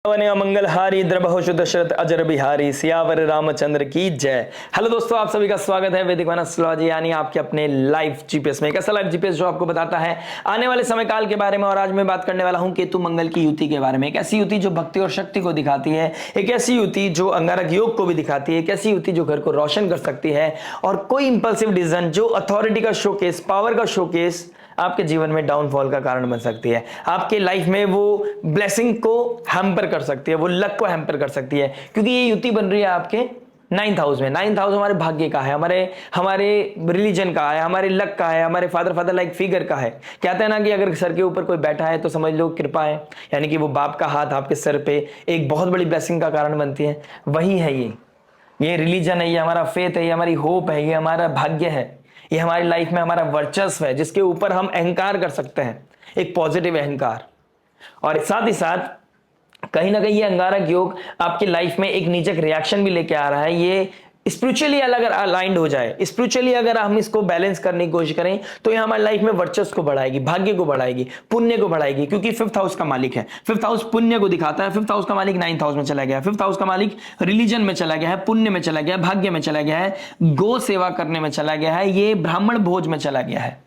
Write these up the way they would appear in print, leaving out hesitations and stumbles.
मंगलहारी द्रबहुषु दशरथ अजर बिहारी सियावर रामचंद्र की जय। हेलो दोस्तों, आप सभी का स्वागत है वैदिक वन एस्ट्रोलॉजी यानी आपके अपने लाइव जीपीएस में। एक ऐसा लाइव जीपीएस जो आपको बताता है आने वाले समय काल के बारे में। और आज मैं बात करने वाला हूं केतु मंगल की युति के बारे में। एक ऐसी युति जो भक्ति और शक्ति को दिखाती है, एक ऐसी युति जो अंगारक योग को भी दिखाती है, एक ऐसी युति जो घर को रोशन कर सकती है। और कोई इंपल्सिव डिसीजन जो अथॉरिटी का शोकेस, पावर का शोकेस आपके जीवन में डाउनफॉल का कारण बन सकती है। आपके लाइफ में वो ब्लेसिंग को हैम्पर कर सकती है, वो लक को हैम्पर कर सकती है, क्योंकि ये युति बन रही है आपके 9th हाउस में। 9th हाउस हमारे भाग्य का है, हमारे रिलीजन का है, हमारे लक का है, हमारे फादर लाइक फिगर का है। कहते हैं ना कि अगर सर के ऊपर कोई बैठा है तो समझ लो कृपा है, यानी कि वो बाप का हाथ आपके सर पे एक बहुत बड़ी ब्लेसिंग का कारण बनती है। वही है ये रिलीजन है, ये हमारा फेथ है, ये हमारी होप है, ये हमारा भाग्य है, ये हमारी लाइफ में हमारा वर्चस्व है, जिसके ऊपर हम अहंकार कर सकते हैं, एक पॉजिटिव अहंकार। और साथ ही साथ कहीं ना कहीं ये अंगारक योग आपकी लाइफ में एक नीचक रिएक्शन भी लेके आ रहा है। ये स्पिरिचुअली अगर अलाइंड हो जाए, स्पिरिचुअली अगर हम इसको बैलेंस करने की कोशिश करें तो ये हमारी लाइफ में वर्चस्व को बढ़ाएगी, भाग्य को बढ़ाएगी, पुण्य को बढ़ाएगी, क्योंकि 5th हाउस का मालिक है। 5th हाउस पुण्य को दिखाता है। 5th हाउस का मालिक 9th हाउस में चला गया है। 5th हाउस का मालिक रिलीजन में चला गया है, पुण्य में चला गया है, भाग्य में चला गया है, गो सेवा करने में चला गया है, ये ब्राह्मण भोज में चला गया है।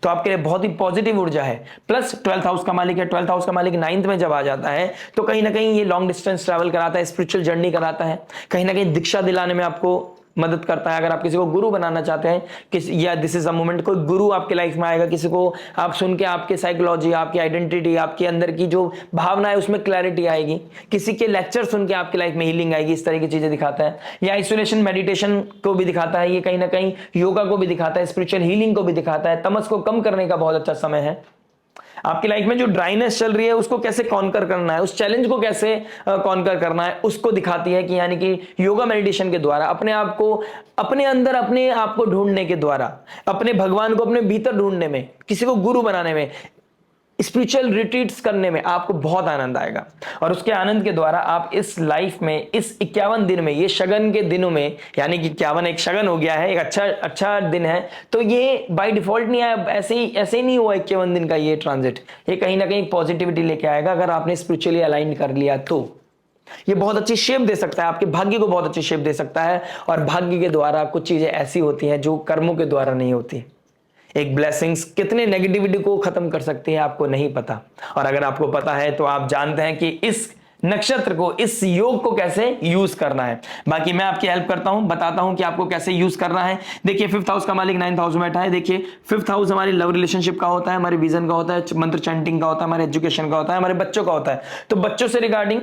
तो आपके लिए बहुत ही पॉजिटिव ऊर्जा है। प्लस 12th हाउस का मालिक है। 12th हाउस का मालिक 9th में जब आ जाता है तो कहीं ना कहीं ये लॉन्ग डिस्टेंस ट्रैवल कराता है, स्पिरिचुअल जर्नी कराता है, कहीं ना कहीं दीक्षा दिलाने में आपको मदद करता है। अगर आप किसी को गुरु बनाना चाहते हैं या दिस इज अ मोमेंट, कोई गुरु आपके लाइफ में आएगा, किसी को आप सुन के आपके साइकोलॉजी, आपकी आइडेंटिटी, आपके अंदर की जो भावना है उसमें क्लैरिटी आएगी, किसी के लेक्चर सुन के आपकी लाइफ में हीलिंग आएगी, इस तरह की चीजें दिखाता है। या आइसोलेशन मेडिटेशन को भी दिखाता है, ये कहीं ना कहीं योगा को भी दिखाता है, स्पिरिचुअल हीलिंग को भी दिखाता है। तमस को कम करने का बहुत अच्छा समय है। आपकी लाइफ में जो ड्राइनेस चल रही है उसको कैसे कॉन्कर करना है, उस चैलेंज को कैसे कॉन्कर करना है, उसको दिखाती है कि यानी कि योगा मेडिटेशन के द्वारा अपने आप को, अपने अंदर अपने आप को ढूंढने के द्वारा, अपने भगवान को अपने भीतर ढूंढने में, किसी को गुरु बनाने में, स्पिरिचुअल रिट्रीट्स करने में आपको बहुत आनंद आएगा। और उसके आनंद के द्वारा आप इस लाइफ में, इस 51 दिन में, ये शगन के दिनों में, यानी कि 51 एक शगन हो गया है, एक अच्छा दिन है, तो ये बाय डिफॉल्ट नहीं आया, ऐसे ही नहीं हुआ 51 दिन का ये ट्रांजिट। ये कहीं ना कहीं पॉजिटिविटी लेके आएगा अगर आपने स्पिरिचुअली अलाइन कर लिया तो। ये बहुत अच्छी शेप दे सकता है, आपके भाग्य को बहुत अच्छी शेप दे सकता है। और भाग्य के द्वारा कुछ चीजें ऐसी होती हैं जो कर्मों के द्वारा नहीं होती। एक ब्लेसिंग्स कितने नेगेटिविटी को खत्म कर सकती है आपको नहीं पता, और अगर आपको पता है तो आप जानते हैं कि इस नक्षत्र को, इस योग को कैसे यूज करना है। बाकी मैं आपकी हेल्प करता हूं, बताता हूं कि आपको कैसे यूज करना है। देखिए 5th हाउस का मालिक 9th हाउस में बैठा है। देखिए 5th हाउस हमारी लव रिलेशनशिप का होता है, हमारे विजन का होता है, मंत्र चैंटिंग का होता है, हमारे एजुकेशन का होता है, हमारे बच्चों का होता है। तो बच्चों से रिगार्डिंग,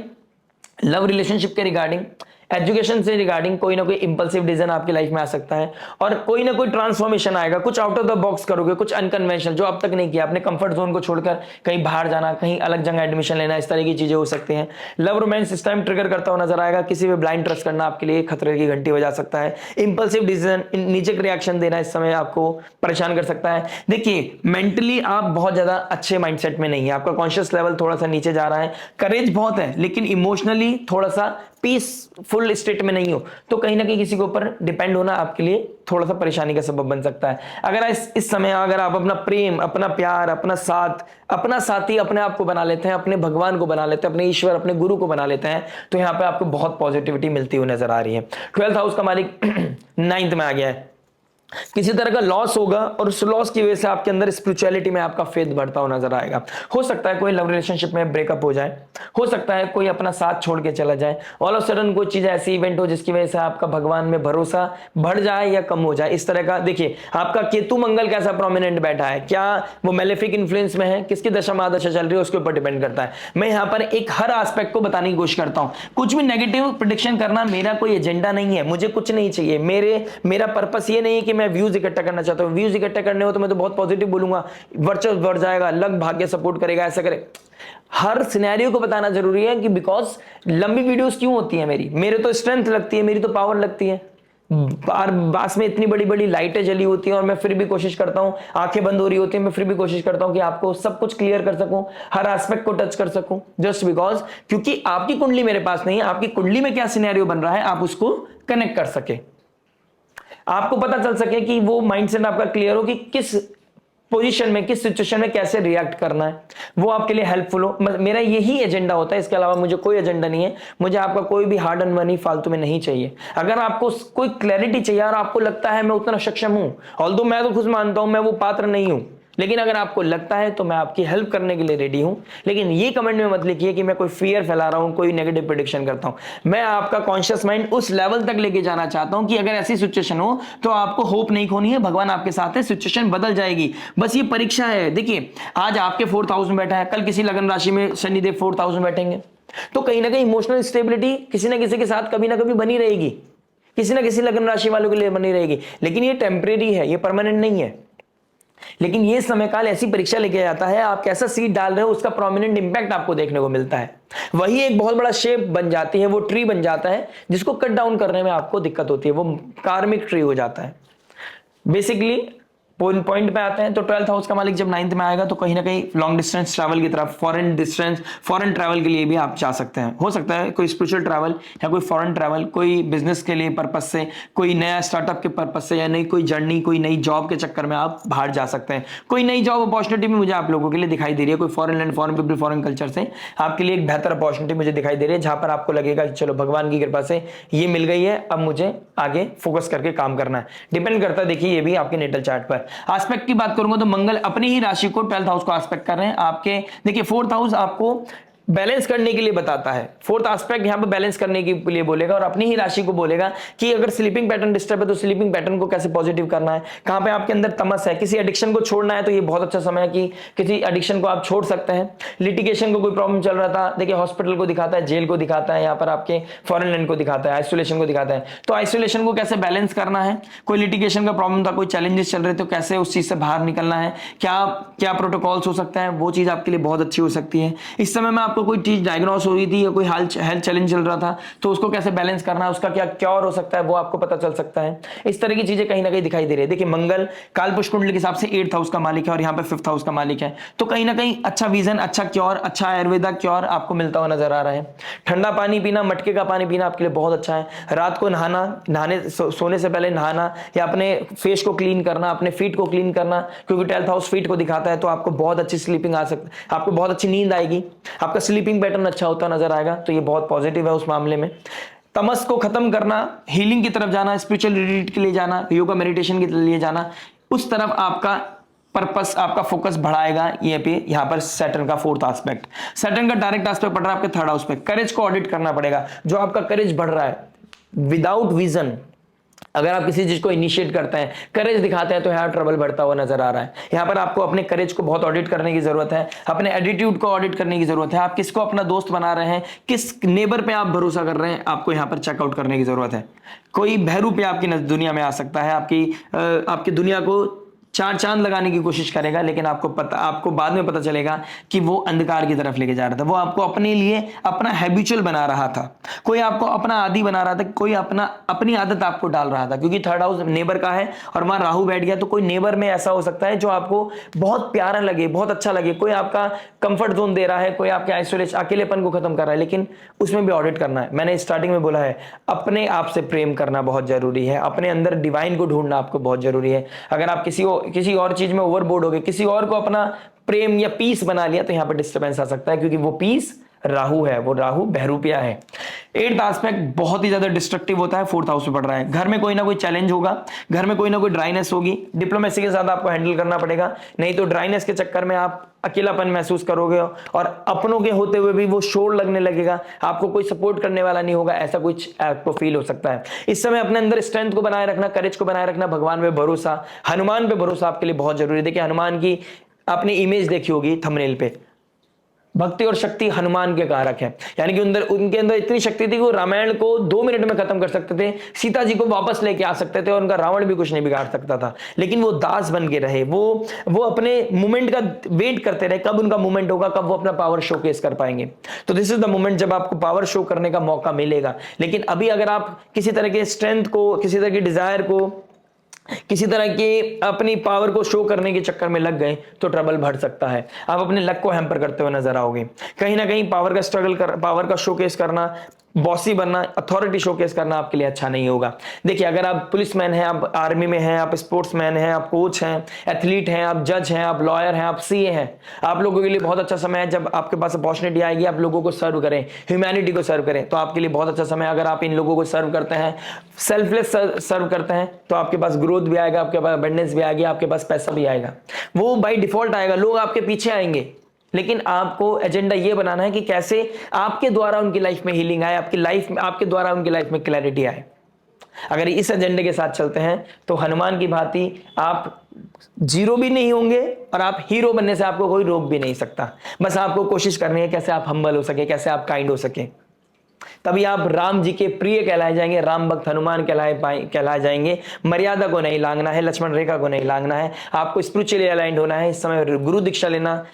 लव रिलेशनशिप के रिगार्डिंग, एजुकेशन से रिगार्डिंग कोई ना कोई इंपल्सिव डिसीजन आपकी लाइफ में आ सकता है, और कोई ना कोई ट्रांसफॉर्मेशन आएगा। कुछ आउट ऑफ द बॉक्स करोगे, कुछ अनकन्वेंशनल जो अब तक नहीं किया, अपने कंफर्ट जोन को छोड़कर कहीं बाहर जाना, कहीं अलग जगह एडमिशन लेना, इस तरह की चीजें हो सकती हैं। लव रोमांस इस टाइम ट्रिगर करता हुआ नजर आएगा। किसी पे ब्लाइंड ट्रस्ट करना आपके लिए खतरे की घंटी बजा सकता है। इंपल्सिव डिसीजन, नीचक रिएक्शन देना इस समय आपको परेशान कर सकता है। देखिए मेंटली आप बहुत ज्यादा अच्छे माइंडसेट में नहीं है, आपका कॉन्शियस लेवल थोड़ा सा नीचे जा रहा है। करेज बहुत है लेकिन इमोशनली थोड़ा सा पीसफुल स्टेट में नहीं हो, तो कहीं ना कहीं किसी के ऊपर डिपेंड होना आपके लिए थोड़ा सा परेशानी का सबब बन सकता है। अगर इस समय अगर आप अपना प्रेम, अपना प्यार, अपना साथ, अपना साथी अपने आप को बना लेते हैं, अपने भगवान को बना लेते हैं, अपने ईश्वर, अपने गुरु को बना लेते हैं, तो यहां पे आपको बहुत पॉजिटिविटी मिलती हुई नजर आ रही है। 12th हाउस का मालिक 9th में आ गया है। किसी तरह का लॉस होगा और उस लॉस की वजह से आपके अंदर स्पिरिचुअलिटी में आपका फेथ बढ़ता हुआ नजर आएगा। हो सकता है कोई लव रिलेशनशिप में ब्रेकअप हो जाए, हो सकता है कोई अपना साथ छोड़ के चला जाए, ऑल ऑफ सडन कोई चीज ऐसी इवेंट हो जिसकी वजह से आपका भगवान में भरोसा बढ़ जाए या कम हो जाए, इस तरह का। देखिए आपका केतु मंगल कैसा प्रोमिनेंट बैठा है, क्या वो मेलेफिक इन्फ्लुएंस में है, किसकी दशा महादशा चल रही है, उसके ऊपर डिपेंड करता है। मैं यहाँ पर एक हर एस्पेक्ट को बताने की कोशिश करता हूँ। कुछ भी नेगेटिव प्रेडिक्शन करना मेरा कोई एजेंडा नहीं है, मुझे कुछ नहीं चाहिए। मेरा पर्पस ये नहीं है कि मैं व्यूज इकट्ठा करना चाहता हूं। व्यूज इकट्ठा करने हो तो मैं तो बहुत पॉजिटिव बोलूंगा, वर्चस्व बढ़ जाएगा, लक भाग्य सपोर्ट करेगा, ऐसा करे। हर सिनेरियो को बताना जरूरी है कि बिकॉज लंबी वीडियोस क्यों होती है मेरे तो स्ट्रेंथ लगती है, मेरी तो पावर लगती है। पास में इतनी बड़ी बड़ी लाइटें जली होती हैं और मैं फिर भी कोशिश करता हूं, आंखें बंद हो रही होती हैं, मैं फिर भी कोशिश करता हूं कि आपको सब कुछ क्लियर कर सकूं, हर एस्पेक्ट को टच कर सकूं, जस्ट बिकॉज क्योंकि आपकी कुंडली मेरे पास नहीं है। आपकी कुंडली में क्या सिनेरियो बन रहा है आप उसको कनेक्ट कर सके, आपको पता चल सके कि वो माइंडसेट आपका क्लियर हो कि किस पोजीशन में, किस सिचुएशन में कैसे रिएक्ट करना है, वो आपके लिए हेल्पफुल हो। मेरा यही एजेंडा होता है, इसके अलावा मुझे कोई एजेंडा नहीं है। मुझे आपका कोई भी हार्ड एंड मनी फालतू में नहीं चाहिए। अगर आपको कोई क्लैरिटी चाहिए और आपको लगता है मैं उतना सक्षम हूं, ऑल्दो मैं तो खुद मानता हूं मैं वो पात्र नहीं हूं, लेकिन अगर आपको लगता है तो मैं आपकी हेल्प करने के लिए रेडी हूं। लेकिन ये कमेंट में मत लिखिए कि मैं कोई फियर फैला रहा हूं, कोई नेगेटिव प्रेडिक्शन करता हूं। मैं आपका कॉन्शियस माइंड उस लेवल तक लेके जाना चाहता हूं कि अगर ऐसी सिचुएशन हो तो आपको होप नहीं खोनी है, भगवान आपके साथ है, सिचुएशन बदल जाएगी। बस ये परीक्षा है। देखिए आज आपके 4th हाउस में बैठा है, कल किसी लगन राशि में शनिदेव 4th हाउस में बैठेंगे, तो कहीं ना कहीं इमोशनल स्टेबिलिटी किसी ना किसी के साथ कभी ना कभी बनी रहेगी, किसी ना किसी लगन राशि वालों के लिए बनी रहेगी। लेकिन ये टेम्परेरी है, ये परमानेंट नहीं है। लेकिन ये समय काल ऐसी परीक्षा लेके जाता है, आप कैसा सीड डाल रहे हो उसका प्रोमिनेंट इंपैक्ट आपको देखने को मिलता है। वही एक बहुत बड़ा शेप बन जाती है, वो ट्री बन जाता है जिसको कट डाउन करने में आपको दिक्कत होती है, वो कार्मिक ट्री हो जाता है। बेसिकली पॉइंट पे आते हैं तो 12th हाउस का मालिक जब 9th में आएगा तो कहीं ना कहीं लॉन्ग डिस्टेंस ट्रैवल की तरफ, फॉरेन ट्रैवल के लिए भी आप जा सकते हैं। हो सकता है कोई स्पिरिचुअल ट्रैवल या कोई फॉरेन ट्रैवल, कोई बिजनेस के लिए पर्पस से, कोई नया स्टार्टअप के पर्पस से, या नई कोई जर्नी, कोई नई जॉब के चक्कर में आप बाहर जा सकते हैं। कोई नई जॉब अपॉर्चुनिटी भी मुझे आप लोगों के लिए दिखाई दे रही है, कोई foreign land, foreign people, foreign culture से आपके लिए एक बेहतर अपॉर्चुनिटी मुझे दिखाई दे रही है, जहां पर आपको लगेगा कि चलो भगवान की कृपा से ये मिल गई है, अब मुझे आगे फोकस करके काम करना है। डिपेंड करता है, देखिए ये भी आपके नेटल चार्ट पर। एस्पेक्ट की करूंगा तो मंगल अपनी ही राशि को 12th हाउस को एस्पेक्ट कर रहे हैं आपके। देखिए 4th हाउस आपको बैलेंस करने के लिए बताता है, 4th एस्पेक्ट यहां पे बैलेंस करने के लिए बोलेगा और अपनी ही राशि को बोलेगा कि अगर स्लीपिंग पैटर्न डिस्टर्ब है तो स्लीपिंग पैटर्न को कैसे पॉजिटिव करना है, कहां पे आपके अंदर तमस है, किसी एडिक्शन को छोड़ना है तो ये बहुत अच्छा समय है कि किसी एडिक्शन को आप छोड़ सकते हैं। लिटिगेशन को कोई प्रॉब्लम चल रहा था, देखिए हॉस्पिटल को दिखाता है, जेल को दिखाता है, यहाँ पर आपके फॉरेन लैंड को दिखाता है, आइसोलेशन को दिखाता है। तो आइसोलेशन को कैसे बैलेंस करना है, कोई लिटिगेशन का प्रॉब्लम था, कोई चैलेंजेस चल रहे थे, तो कैसे उस चीज से बाहर निकलना है, क्या क्या प्रोटोकॉल्स हो सकता है, वो चीज आपके लिए बहुत अच्छी हो सकती है। इस समय में आपको कोई चीज डायग्नोस हो रही थी या कोई हेल्थ चैलेंज चल रहा था तो उसको कैसे बैलेंस करना है, उसका क्या क्योर हो सकता है वो आपको पता चल सकता है। इस तरह की चीजें कहीं ना कहीं दिखाई दे रही है। देखिए मंगल कालपुरुष कुंडली के हिसाब से 8th हाउस का मालिक है और यहाँ पे 5th हाउस का मालिक है, तो कहीं ना कहीं अच्छा विजन, अच्छा क्योर, अच्छा आयुर्वेदा क्योर आपको मिलता हुआ नजर आ रहा है। ठंडा पानी पीना, मटके का पानी पीना आपके लिए बहुत अच्छा है। रात को नहाने सोने से पहले नहाना या अपने फेस को क्लीन करना, अपने फीट को क्लीन करना, क्योंकि 12th हाउस फीट को दिखाता है, तो आपको बहुत अच्छी स्लीपिंग आ सकती है, आपको बहुत अच्छी नींद आएगी, आपका स्लीपिंग पैटर्न अच्छा होता नजर आएगा, तो ये बहुत पॉजिटिव है उस मामले में। तमस को खत्म करना, हीलिंग की तरफ जाना, स्पिरिचुअल रिट्रीट के लिए जाना, योगा मेडिटेशन के लिए जाना, उस तरफ आपका पर्पस, आपका फोकस बढ़ाएगा। ये पे यहां पर सैटर्न का 4th एस्पेक्ट, सैटर्न का डायरेक्ट एस्पेक्ट पड़ रहा है आपके 3rd हाउस पे। करेज को ऑडिट करना पड़ेगा, जो आपका करेज बढ़ रहा है विदाउट विजन, अगर आप किसी चीज को इनिशिएट करते हैं, करेज दिखाते हैं, तो यहाँ ट्रबल बढ़ता हुआ नजर आ रहा है। यहाँ पर आपको अपने करेज को बहुत ऑडिट करने की जरूरत है, अपने एटीट्यूड को ऑडिट करने की जरूरत है। आप किसको अपना दोस्त बना रहे हैं, किस नेबर पे आप भरोसा कर रहे हैं, आपको यहाँ पर चेकआउट करने की जरूरत है। कोई बहरू पे आपकी दुनिया में आ सकता है, आपकी दुनिया को चार चांद लगाने की कोशिश करेगा, लेकिन आपको बाद में पता चलेगा कि वो अंधकार की तरफ लेके जा रहा था। वो आपको अपने लिए अपना हैबिचुअल बना रहा था, कोई आपको अपना आदी बना रहा था, कोई अपनी आदत आपको डाल रहा था, क्योंकि 3rd हाउस नेबर का है और वहां राहु बैठ गया। तो कोई नेबर में ऐसा हो सकता है जो आपको बहुत प्यारा लगे, बहुत अच्छा लगे, कोई आपका कंफर्ट जोन दे रहा है, कोई आपके आइसोलेशन, अकेलेपन को खत्म कर रहा है, लेकिन उसमें भी ऑडिट करना है। मैंने स्टार्टिंग में बोला है, अपने आप से प्रेम करना बहुत जरूरी है, अपने अंदर डिवाइन को ढूंढना आपको बहुत जरूरी है। अगर आप किसी और चीज में ओवरबोर्ड हो गए, किसी और को अपना प्रेम या पीस बना लिया, तो यहां पर डिस्टर्बेंस आ सकता है, क्योंकि वो पीस राहु है, वो राहु बहरूपिया है। 8th एस्पेक्ट बहुत ही ज्यादा डिस्ट्रक्टिव होता है, 4th हाउस में पड़ रहा है। घर में कोई ना कोई चैलेंज होगा, घर में कोई ना कोई ड्राइनेस होगी, डिप्लोमेसी के साथ आपको हैंडल करना पड़ेगा, नहीं तो ड्राइनेस के चक्कर में आप अकेलापन महसूस करोगे और अपनों के होते हुए भी वो शोर लगने लगेगा, आपको कोई सपोर्ट करने वाला नहीं होगा, ऐसा कुछ आपको फील हो सकता है। इस समय अपने अंदर स्ट्रेंथ को बनाए रखना, करेज को बनाए रखना, भगवान पे भरोसा, हनुमान पे भरोसा आपके लिए बहुत जरूरी है। देखिए हनुमान की आपने इमेज देखी होगी थंबनेल पे, भक्ति और शक्ति हनुमान के कारक है, यानी कि उनके अंदर इतनी शक्ति थी कि वो रामायण को 2 मिनट में खत्म कर सकते थे, सीता जी को वापस लेके आ सकते थे और उनका रावण भी कुछ नहीं बिगाड़ सकता था। लेकिन वो दास बन के रहे, वो अपने मोमेंट का वेट करते रहे, कब उनका मोमेंट होगा, कब वो अपना पावर शोकेस कर पाएंगे। तो दिस इज द मोमेंट जब आपको पावर शो करने का मौका मिलेगा। लेकिन अभी अगर आप किसी तरह के स्ट्रेंथ को, किसी तरह की डिजायर को, किसी तरह की अपनी पावर को शो करने के चक्कर में लग गए, तो ट्रबल बढ़ सकता है। आप अपने लक को हैम्पर करते हुए नजर आओगे। कहीं ना कहीं पावर का शोकेस करना, बॉसी बनना, अथॉरिटी शोकेस करना आपके लिए अच्छा नहीं होगा। देखिए, अगर आप पुलिसमैन हैं, आप आर्मी में हैं, आप स्पोर्ट्समैन हैं, आप कोच हैं, एथलीट हैं, आप जज हैं, आप लॉयर हैं, आप सीए हैं, आप लोगों के लिए बहुत अच्छा समय है जब आपके पास अपॉर्चुनिटी आएगी, आप लोगों को सर्व करें, ह्यूमैनिटी को सर्व करें, तो आपके लिए बहुत अच्छा समय। अगर आप इन लोगों को सर्व करते हैं, सेल्फलेस सर्व करते हैं, तो आपके पास ग्रोथ भी आएगा, आपके पास अबंडेंस भी आएगी, आपके पास पैसा भी आएगा। वो बाई डिफॉल्ट आएगा, लोग आपके पीछे आएंगे, लेकिन आपको एजेंडा ये बनाना है कि कैसे आपके द्वारा उनकी लाइफ में हीलिंग आए, आपकी लाइफ में, आपके द्वारा उनकी लाइफ में क्लैरिटी आए। अगर इस एजेंडे के साथ चलते हैं तो हनुमान की भांति आप जीरो भी नहीं होंगे और आप हीरो बनने से आपको कोई रोक भी नहीं सकता। बस आपको कोशिश करनी है कैसे आप हम्बल हो सके, कैसे आप काइंड हो सके, तभी आप राम जी के प्रिय कहलाए जाएंगे, राम भक्त हनुमान कहलाए जाएंगे। मर्यादा को नहीं लांघना है, लक्ष्मण रेखा को नहीं लांघना है, आपको स्पिरिचुअली अलाइंड होना है। इस समय गुरु दीक्षा लेना,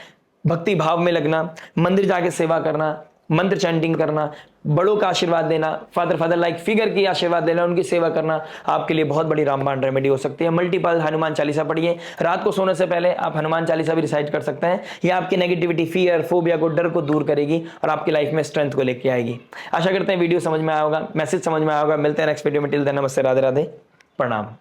भक्ति भाव में लगना, मंदिर जाके सेवा करना, मंत्र चैंटिंग करना, बड़ों का आशीर्वाद देना, फादर लाइक फिगर की आशीर्वाद देना, उनकी सेवा करना आपके लिए बहुत बड़ी रामबाण रेमेडी हो सकती है। मल्टीपल हनुमान चालीसा पढ़िए, रात को सोने से पहले आप हनुमान चालीसा भी रिसाइट कर सकते हैं। यह आपकी नेगेटिविटी, फियर, फोबिया को, डर को दूर करेगी और आपकी लाइफ में स्ट्रेंथ को लेके आएगी। आशा करते हैं वीडियो समझ में आया होगा, मैसेज समझ में आया होगा। मिलते हैं नेक्स्ट वीडियो में। टिल देन नमस्ते, राधे राधे, प्रणाम।